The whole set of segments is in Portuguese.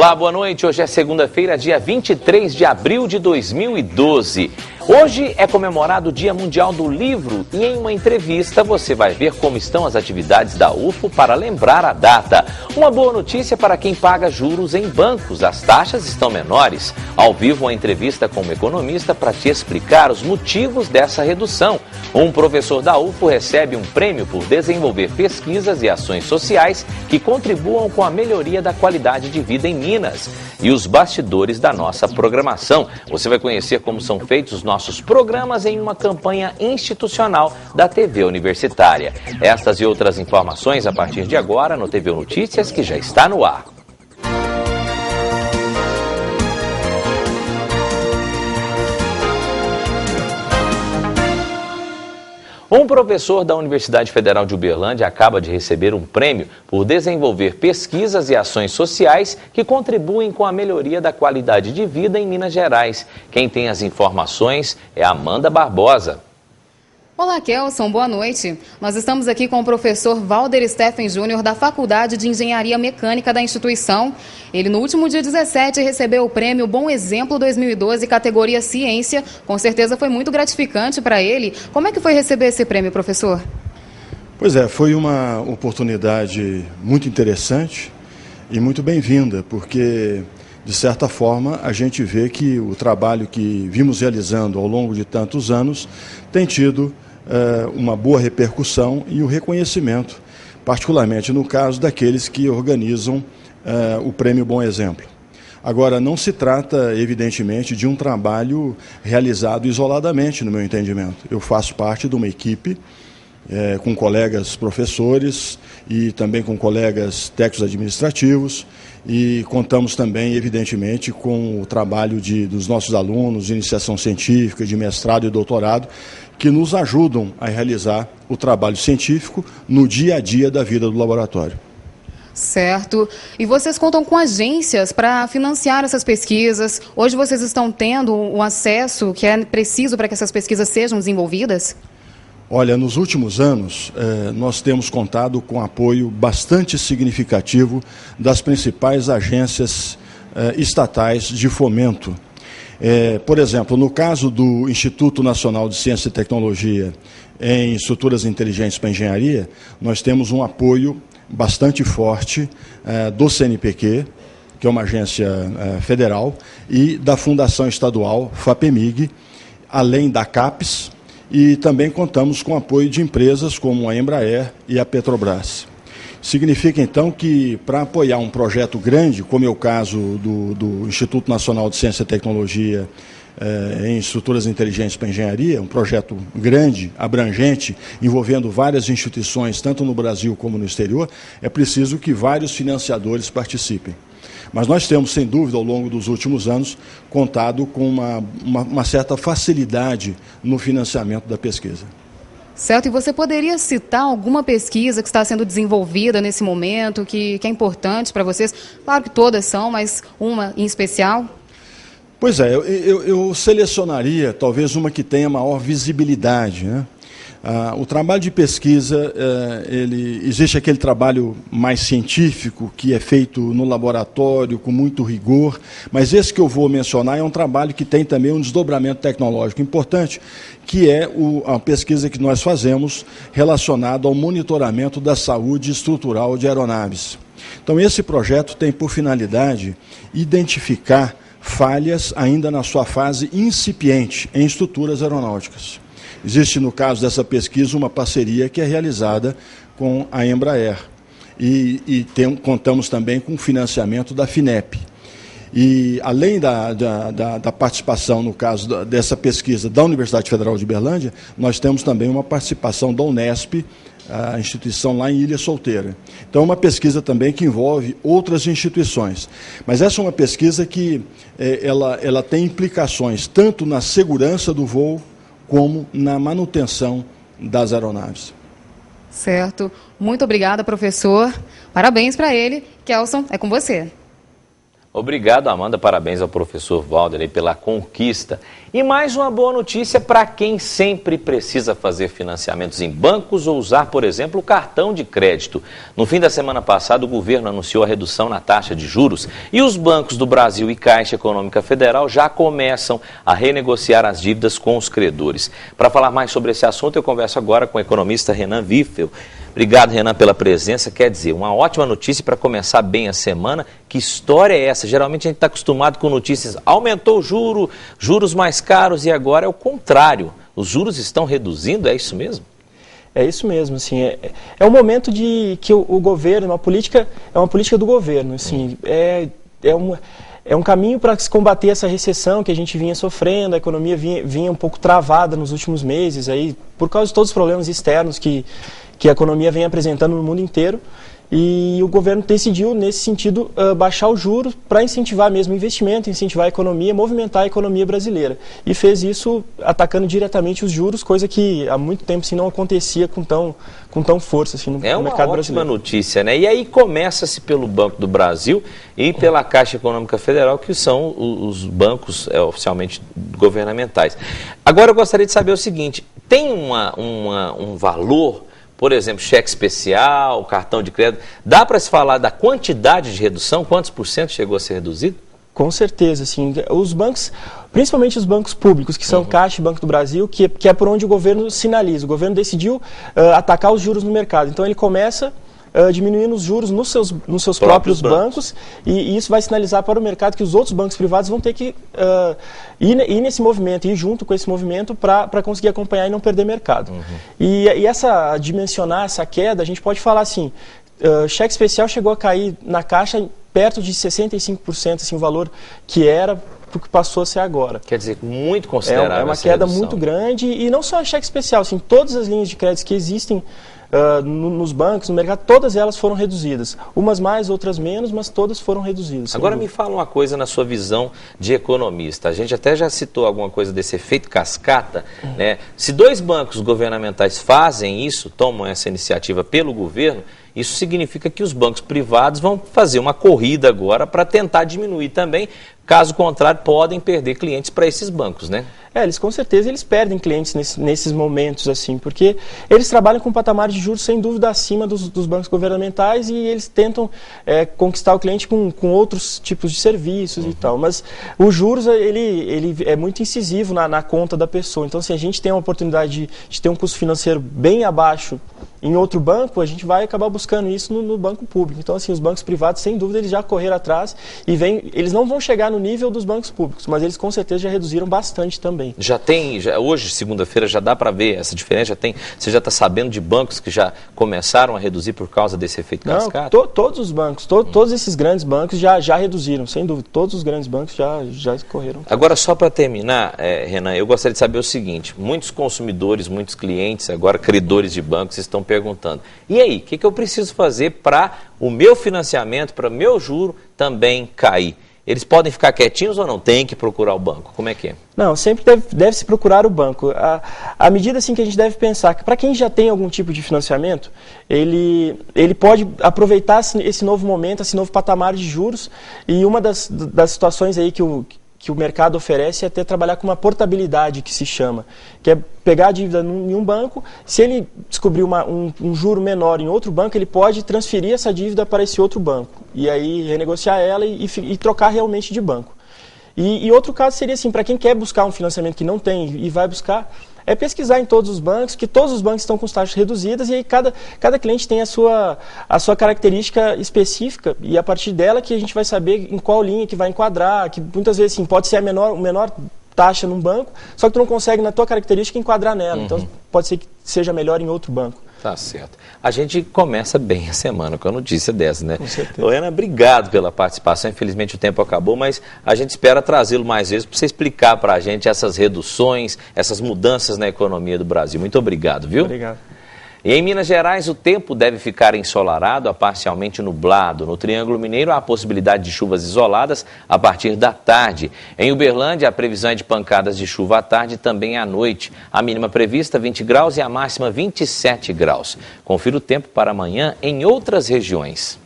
Olá, boa noite. Hoje é segunda-feira, dia 23 de abril de 2012. Hoje é comemorado o Dia Mundial do Livro e em uma entrevista você vai ver como estão as atividades da UFO para lembrar a data. Uma boa notícia para quem paga juros em bancos, as taxas estão menores. Ao vivo, uma entrevista com um economista para te explicar os motivos dessa redução. Um professor da UFO recebe um prêmio por desenvolver pesquisas e ações sociais que contribuam com a melhoria da qualidade de vida em Minas. E os bastidores da nossa programação. Você vai conhecer como são feitos os nossos programas em uma campanha institucional da TV Universitária. Estas e outras informações a partir de agora no TV Notícias, que já está no ar. Um professor da Universidade Federal de Uberlândia acaba de receber um prêmio por desenvolver pesquisas e ações sociais que contribuem com a melhoria da qualidade de vida em Minas Gerais. Quem tem as informações é Amanda Barbosa. Olá, Kelson, boa noite. Nós estamos aqui com o professor Valder Steffen Júnior, da Faculdade de Engenharia Mecânica da instituição. Ele, no último dia 17, recebeu o prêmio Bom Exemplo 2012, categoria Ciência. Com certeza foi muito gratificante para ele. Como é que foi receber esse prêmio, professor? Pois é, foi uma oportunidade muito interessante e muito bem-vinda, porque, de certa forma, a gente vê que o trabalho que vimos realizando ao longo de tantos anos tem tido uma boa repercussão e o reconhecimento, particularmente no caso daqueles que organizam o Prêmio Bom Exemplo. Agora, não se trata, evidentemente, de um trabalho realizado isoladamente, no meu entendimento. Eu faço parte de uma equipe com colegas professores e também com colegas técnicos administrativos e contamos também, evidentemente, com o trabalho dos nossos alunos de iniciação científica, de mestrado e doutorado, que nos ajudam a realizar o trabalho científico no dia a dia da vida do laboratório. Certo. E vocês contam com agências para financiar essas pesquisas? Hoje vocês estão tendo o acesso que é preciso para que essas pesquisas sejam desenvolvidas? Olha, nos últimos anos, nós temos contado com apoio bastante significativo das principais agências estatais de fomento. Por exemplo, no caso do Instituto Nacional de Ciência e Tecnologia em estruturas inteligentes para engenharia, nós temos um apoio bastante forte do CNPq, que é uma agência federal, e da Fundação Estadual FAPEMIG, além da CAPES, e também contamos com apoio de empresas como a Embraer e a Petrobras. Significa, então, que para apoiar um projeto grande, como é o caso do Instituto Nacional de Ciência e Tecnologia em estruturas inteligentes para engenharia, um projeto grande, abrangente, envolvendo várias instituições, tanto no Brasil como no exterior, é preciso que vários financiadores participem. Mas nós temos, sem dúvida, ao longo dos últimos anos, contado com uma certa facilidade no financiamento da pesquisa. Certo, e você poderia citar alguma pesquisa que está sendo desenvolvida nesse momento, que é importante para vocês? Claro que todas são, mas uma em especial? Pois é, eu selecionaria talvez uma que tenha maior visibilidade, né? O trabalho de pesquisa, existe aquele trabalho mais científico, que é feito no laboratório, com muito rigor, mas esse que eu vou mencionar é um trabalho que tem também um desdobramento tecnológico importante, que é a pesquisa que nós fazemos relacionada ao monitoramento da saúde estrutural de aeronaves. Então, esse projeto tem por finalidade identificar falhas ainda na sua fase incipiente em estruturas aeronáuticas. Existe, no caso dessa pesquisa, uma parceria que é realizada com a Embraer e contamos também com o financiamento da FINEP. E, além da participação, no caso dessa pesquisa da Universidade Federal de Uberlândia, nós temos também uma participação da Unesp, a instituição lá em Ilha Solteira. Então, é uma pesquisa também que envolve outras instituições. Mas essa é uma pesquisa que ela tem implicações tanto na segurança do voo, como na manutenção das aeronaves. Certo. Muito obrigada, professor. Parabéns para ele. Kelson, é com você. Obrigado, Amanda. Parabéns ao professor Valder aí pela conquista. E mais uma boa notícia para quem sempre precisa fazer financiamentos em bancos ou usar, por exemplo, o cartão de crédito. No fim da semana passada, o governo anunciou a redução na taxa de juros e os bancos do Brasil e Caixa Econômica Federal já começam a renegociar as dívidas com os credores. Para falar mais sobre esse assunto, eu converso agora com o economista Renan Wiffel. Obrigado, Renan, pela presença. Quer dizer, uma ótima notícia para começar bem a semana. Que história é essa? Geralmente a gente está acostumado com notícias, aumentou o juro, juros mais caros, e agora é o contrário. Os juros estão reduzindo, é isso mesmo? É isso mesmo, assim, é um momento de que o governo, é uma política do governo, assim, é um caminho para se combater essa recessão que a gente vinha sofrendo, a economia vinha um pouco travada nos últimos meses, aí, por causa de todos os problemas externos que a economia vem apresentando no mundo inteiro. E o governo decidiu, nesse sentido, baixar os juros para incentivar mesmo o investimento, incentivar a economia, movimentar a economia brasileira. E fez isso atacando diretamente os juros, coisa que há muito tempo assim, não acontecia com tão força assim, no mercado brasileiro. É uma ótima notícia, né? E aí começa-se pelo Banco do Brasil e pela Caixa Econômica Federal, que são os bancos oficialmente governamentais. Agora eu gostaria de saber o seguinte, tem um valor... Por exemplo, cheque especial, cartão de crédito. Dá para se falar da quantidade de redução? Quantos por cento chegou a ser reduzido? Com certeza, sim. Os bancos, principalmente os bancos públicos, que são Caixa e Banco do Brasil, que é por onde o governo sinaliza. O governo decidiu atacar os juros no mercado. Então ele começa diminuindo os juros nos seus próprios bancos e isso vai sinalizar para o mercado que os outros bancos privados vão ter que ir nesse movimento, ir junto com esse movimento para conseguir acompanhar e não perder mercado. E dimensionar essa queda, a gente pode falar assim, cheque especial chegou a cair na Caixa perto de 65%, assim, o valor que era para o que passou a ser agora. Quer dizer, muito considerável. É uma queda muito grande e não só cheque especial, assim, todas as linhas de crédito que existem nos bancos, no mercado, todas elas foram reduzidas. Umas mais, outras menos, mas todas foram reduzidas. Agora me fala uma coisa na sua visão de economista. A gente até já citou alguma coisa desse efeito cascata, né? Se dois bancos governamentais fazem isso, tomam essa iniciativa pelo governo, isso significa que os bancos privados vão fazer uma corrida agora para tentar diminuir também. Caso contrário, podem perder clientes para esses bancos, né? Eles com certeza perdem clientes nesses momentos, assim, porque eles trabalham com patamares de juros sem dúvida acima dos bancos governamentais e eles tentam conquistar o cliente com outros tipos de serviços e tal. Mas os juros, ele é muito incisivo na conta da pessoa. Então, se a gente tem a oportunidade de ter um custo financeiro bem abaixo em outro banco, a gente vai acabar buscando isso no banco público. Então, assim, os bancos privados, sem dúvida, eles já correram atrás e eles não vão chegar no nível dos bancos públicos, mas eles com certeza já reduziram bastante também. Hoje, segunda-feira, já dá para ver essa diferença? Você já está sabendo de bancos que já começaram a reduzir por causa desse efeito cascata? Todos os bancos, todos esses grandes bancos já reduziram, sem dúvida. Todos os grandes bancos já correram. Agora, só para terminar, Renan, eu gostaria de saber o seguinte, muitos consumidores, muitos clientes, agora credores de bancos, estão perguntando, e aí, o que eu preciso fazer para o meu financiamento, para o meu juro também cair? Eles podem ficar quietinhos ou não? Tem que procurar o banco? Como é que é? Não, sempre deve se procurar o banco. A medida assim, que a gente deve pensar, que para quem já tem algum tipo de financiamento, ele pode aproveitar esse novo momento, esse novo patamar de juros, e uma das situações aí que o mercado oferece é até trabalhar com uma portabilidade, que se chama, que é pegar a dívida em um banco, se ele descobrir um juro menor em outro banco, ele pode transferir essa dívida para esse outro banco, e aí renegociar ela e trocar realmente de banco. E outro caso seria assim, para quem quer buscar um financiamento que não tem e vai buscar, é pesquisar em todos os bancos, que todos os bancos estão com taxas reduzidas e aí cada cliente tem a sua característica específica e a partir dela que a gente vai saber em qual linha que vai enquadrar, que muitas vezes assim, pode ser a menor taxa num banco, só que tu não consegue na tua característica enquadrar nela, então pode ser que seja melhor em outro banco. Tá certo. A gente começa bem a semana com a notícia dessa, né? Com certeza. Renan, obrigado pela participação. Infelizmente o tempo acabou, mas a gente espera trazê-lo mais vezes para você explicar para a gente essas reduções, essas mudanças na economia do Brasil. Muito obrigado, viu? Obrigado. E em Minas Gerais, o tempo deve ficar ensolarado a parcialmente nublado. No Triângulo Mineiro, há a possibilidade de chuvas isoladas a partir da tarde. Em Uberlândia, a previsão é de pancadas de chuva à tarde e também à noite. A mínima prevista, 20 graus e a máxima, 27 graus. Confira o tempo para amanhã em outras regiões.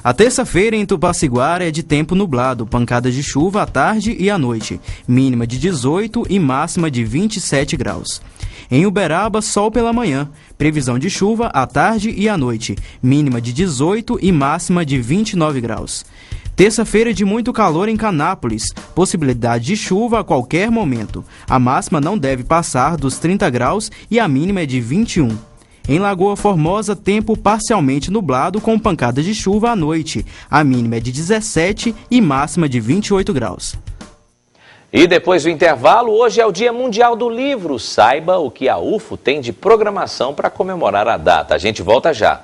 A terça-feira em Tupaciguara é de tempo nublado, pancadas de chuva à tarde e à noite, mínima de 18 e máxima de 27 graus. Em Uberaba, sol pela manhã, previsão de chuva à tarde e à noite, mínima de 18 e máxima de 29 graus. Terça-feira de muito calor em Canápolis, possibilidade de chuva a qualquer momento. A máxima não deve passar dos 30 graus e a mínima é de 21. Em Lagoa Formosa, tempo parcialmente nublado com pancadas de chuva à noite. A mínima é de 17 e máxima de 28 graus. E depois do intervalo, hoje é o Dia Mundial do Livro. Saiba o que a UFO tem de programação para comemorar a data. A gente volta já.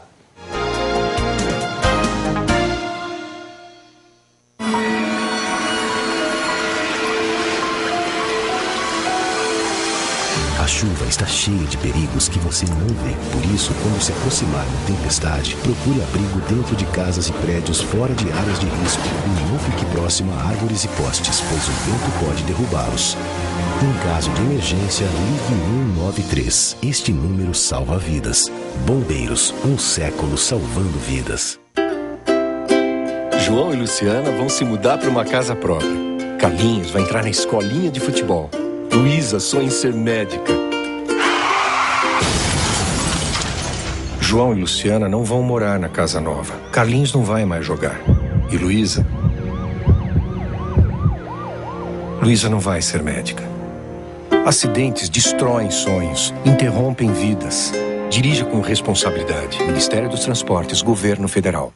A chuva está cheia de perigos que você não vê. Por isso, quando se aproximar uma tempestade, procure abrigo dentro de casas e prédios fora de áreas de risco e não fique próximo a árvores e postes, pois o vento pode derrubá-los. Em caso de emergência, ligue 193. Este número salva vidas. Bombeiros, um século salvando vidas. João e Luciana vão se mudar para uma casa própria. Carlinhos vai entrar na escolinha de futebol. Luísa sonha em ser médica. João e Luciana não vão morar na casa nova. Carlinhos não vai mais jogar. E Luísa não vai ser médica. Acidentes destroem sonhos, interrompem vidas. Dirija com responsabilidade. Ministério dos Transportes, Governo Federal.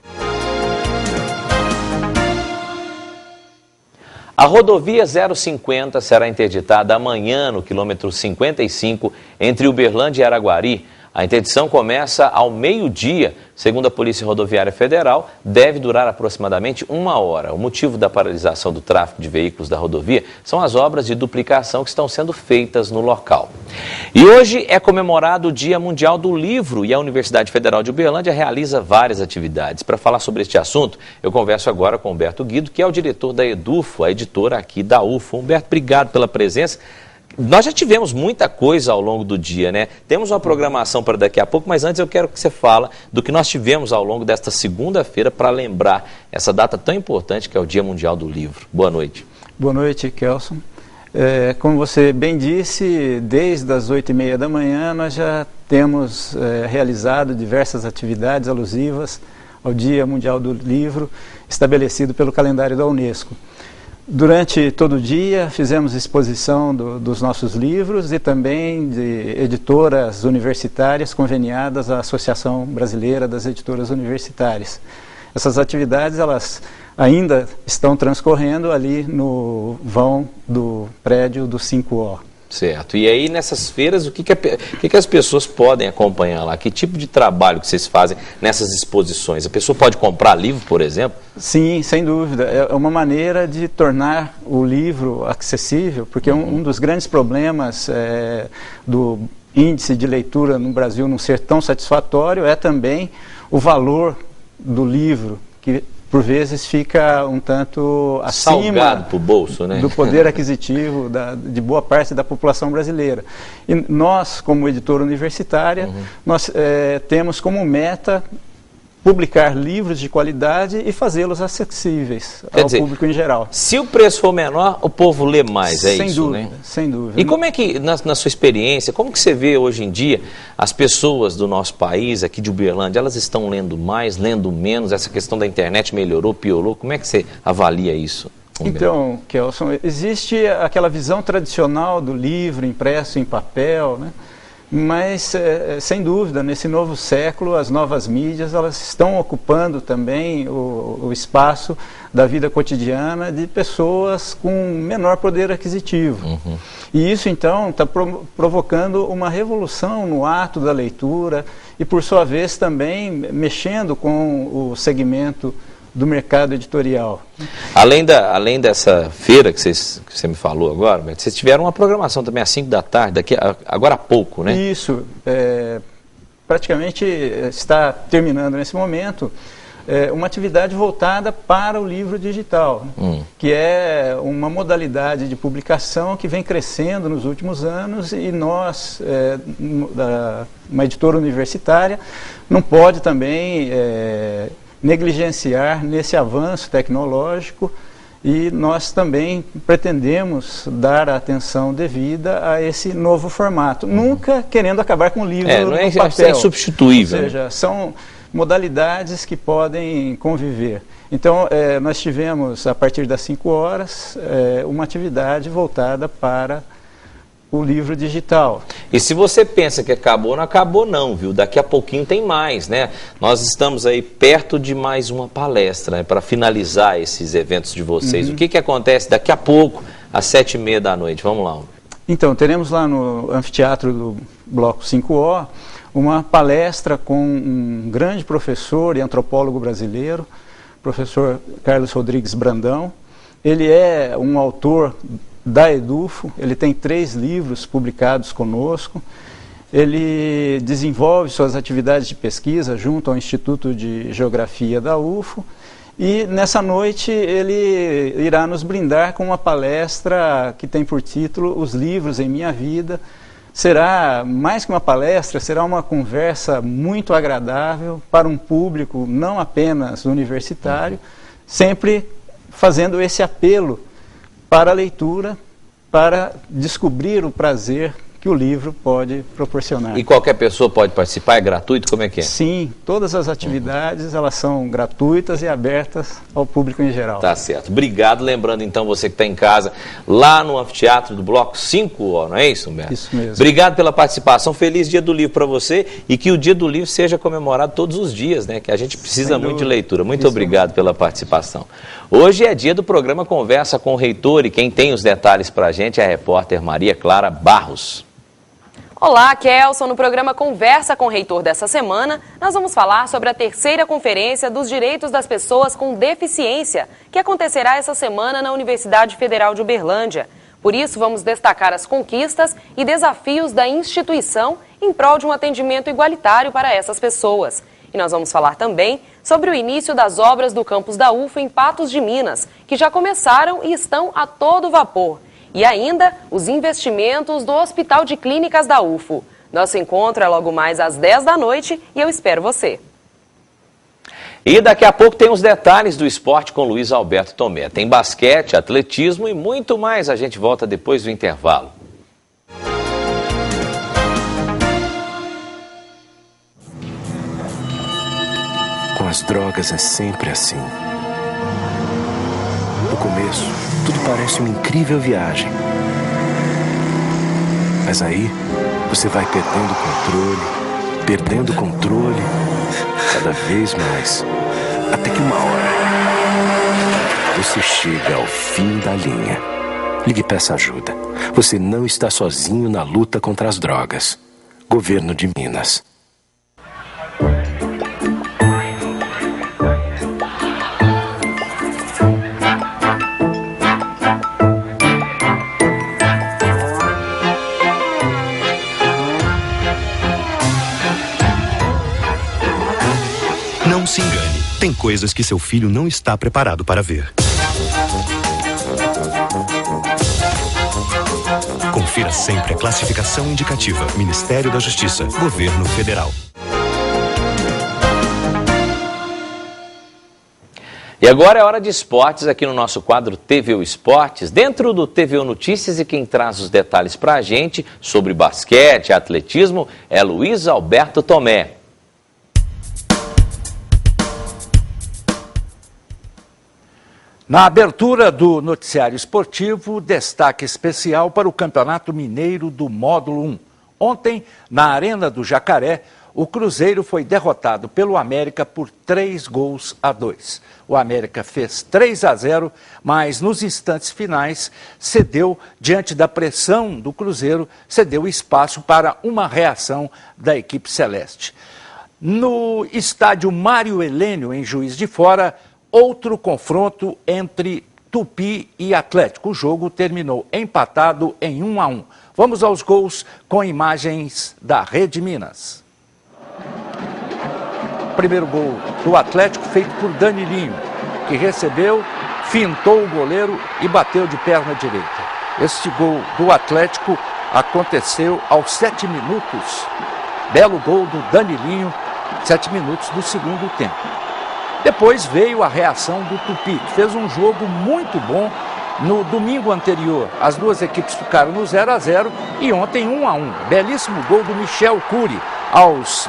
A rodovia 050 será interditada amanhã no quilômetro 55 entre Uberlândia e Araguari. A interdição começa ao meio-dia. Segundo a Polícia Rodoviária Federal, deve durar aproximadamente 1 hora. O motivo da paralisação do tráfego de veículos da rodovia são as obras de duplicação que estão sendo feitas no local. E hoje é comemorado o Dia Mundial do Livro e a Universidade Federal de Uberlândia realiza várias atividades. Para falar sobre este assunto, eu converso agora com Humberto Guido, que é o diretor da Edufo, a editora aqui da UFO. Humberto, obrigado pela presença. Nós já tivemos muita coisa ao longo do dia, né? Temos uma programação para daqui a pouco, mas antes eu quero que você fale do que nós tivemos ao longo desta segunda-feira para lembrar essa data tão importante que é o Dia Mundial do Livro. Boa noite. Boa noite, Kelson. Como você bem disse, desde as 8h30 da manhã nós já temos realizado diversas atividades alusivas ao Dia Mundial do Livro, estabelecido pelo calendário da Unesco. Durante todo o dia fizemos exposição dos nossos livros e também de editoras universitárias conveniadas à Associação Brasileira das Editoras Universitárias. Essas atividades elas ainda estão transcorrendo ali no vão do prédio do 5O. Certo. E aí nessas feiras, o que as pessoas podem acompanhar lá? Que tipo de trabalho que vocês fazem nessas exposições? A pessoa pode comprar livro, por exemplo? Sim, sem dúvida. É uma maneira de tornar o livro acessível, porque um dos grandes problemas do índice de leitura no Brasil não ser tão satisfatório é também o valor do livro, que por vezes fica um tanto acima pro bolso, né? do poder aquisitivo de boa parte da população brasileira. E nós, como editora universitária, nós temos como meta publicar livros de qualidade e fazê-los acessíveis ao público em geral. Se o preço for menor, o povo lê mais, é isso, né? Sem dúvida. E como é que, na sua experiência, como que você vê hoje em dia as pessoas do nosso país, aqui de Uberlândia, elas estão lendo mais, lendo menos? Essa questão da internet melhorou, piorou? Como é que você avalia isso? Então, Kelson, existe aquela visão tradicional do livro impresso em papel, né? Mas, sem dúvida, nesse novo século, as novas mídias elas estão ocupando também o espaço da vida cotidiana de pessoas com menor poder aquisitivo. E isso, então, está provocando uma revolução no ato da leitura e, por sua vez, também mexendo com o segmento do mercado editorial. Além dessa feira que você me falou agora, vocês tiveram uma programação também às 5 da tarde, agora há pouco, né? Isso, praticamente está terminando nesse momento uma atividade voltada para o livro digital, que é uma modalidade de publicação que vem crescendo nos últimos anos e nós, uma editora universitária, não pode também negligenciar nesse avanço tecnológico, e nós também pretendemos dar a atenção devida a esse novo formato, nunca querendo acabar com o livro não é, no papel. É insubstituível. Ou seja, são modalidades que podem conviver. Então, nós tivemos, a partir das 5 horas, uma atividade voltada para o livro digital. E se você pensa que acabou, não acabou não, viu? Daqui a pouquinho tem mais, né? Nós estamos aí perto de mais uma palestra, né? Para finalizar esses eventos de vocês. O que acontece daqui a pouco, às 7h30 da noite? Vamos lá. Então, teremos lá no anfiteatro do Bloco 5O, uma palestra com um grande professor e antropólogo brasileiro, professor Carlos Rodrigues Brandão. Ele é um autor da EDUFO, ele tem 3 livros publicados conosco, ele desenvolve suas atividades de pesquisa junto ao Instituto de Geografia da UFO, e nessa noite ele irá nos brindar com uma palestra que tem por título Os Livros em Minha Vida. Será mais que uma palestra, será uma conversa muito agradável para um público não apenas universitário, sempre fazendo esse apelo para a leitura, para descobrir o prazer que o livro pode proporcionar. E qualquer pessoa pode participar? É gratuito? Como é que é? Sim, todas as atividades elas são gratuitas e abertas ao público em geral. Tá certo. Obrigado. Lembrando então, você que está em casa, lá no anfiteatro do Bloco 5O, não é isso, Humberto? Isso mesmo. Obrigado pela participação. Feliz Dia do Livro para você, e que o Dia do Livro seja comemorado todos os dias, né? Que a gente precisa muito de leitura. Muito obrigado pela participação. Hoje é dia do programa Conversa com o Reitor, e quem tem os detalhes para a gente é a repórter Maria Clara Barros. Olá, Kelson. No programa Conversa com o Reitor dessa semana, nós vamos falar sobre a 3ª Conferência dos Direitos das Pessoas com Deficiência, que acontecerá essa semana na Universidade Federal de Uberlândia. Por isso, vamos destacar as conquistas e desafios da instituição em prol de um atendimento igualitário para essas pessoas. E nós vamos falar também sobre o início das obras do campus da UFO em Patos de Minas, que já começaram e estão a todo vapor. E ainda os investimentos do Hospital de Clínicas da UFO. Nosso encontro é logo mais às 10 da noite e eu espero você. E daqui a pouco tem os detalhes do esporte com Luiz Alberto Tomé. Tem basquete, atletismo e muito mais. A gente volta depois do intervalo. Com as drogas é sempre assim. No começo, tudo parece uma incrível viagem. Mas aí, você vai perdendo o controle, cada vez mais. Até que uma hora, você chega ao fim da linha. Ligue e peça ajuda. Você não está sozinho na luta contra as drogas. Governo de Minas. Não se engane, tem coisas que seu filho não está preparado para ver. Confira sempre a classificação indicativa. Ministério da Justiça, Governo Federal. E agora é hora de esportes aqui no nosso quadro TVU Esportes. Dentro do TVU Notícias, e quem traz os detalhes para a gente sobre basquete e atletismo é Luiz Alberto Tomé. Na abertura do noticiário esportivo, destaque especial para o Campeonato Mineiro do Módulo 1. Ontem, na Arena do Jacaré, o Cruzeiro foi derrotado pelo América por 3-2. O América fez 3-0, mas nos instantes finais cedeu, diante da pressão do Cruzeiro, cedeu espaço para uma reação da equipe celeste. No estádio Mário Helênio, em Juiz de Fora, outro confronto entre Tupi e Atlético. O jogo terminou empatado em 1-1. Vamos aos gols com imagens da Rede Minas. Primeiro gol do Atlético feito por Danilinho, que recebeu, fintou o goleiro e bateu de perna direita. Este gol do Atlético aconteceu aos 7 minutos. Belo gol do Danilinho, 7 minutos do segundo tempo. Depois veio a reação do Tupi, que fez um jogo muito bom no domingo anterior. As duas equipes ficaram no 0 a 0 e ontem 1 a 1. Belíssimo gol do Michel Cury aos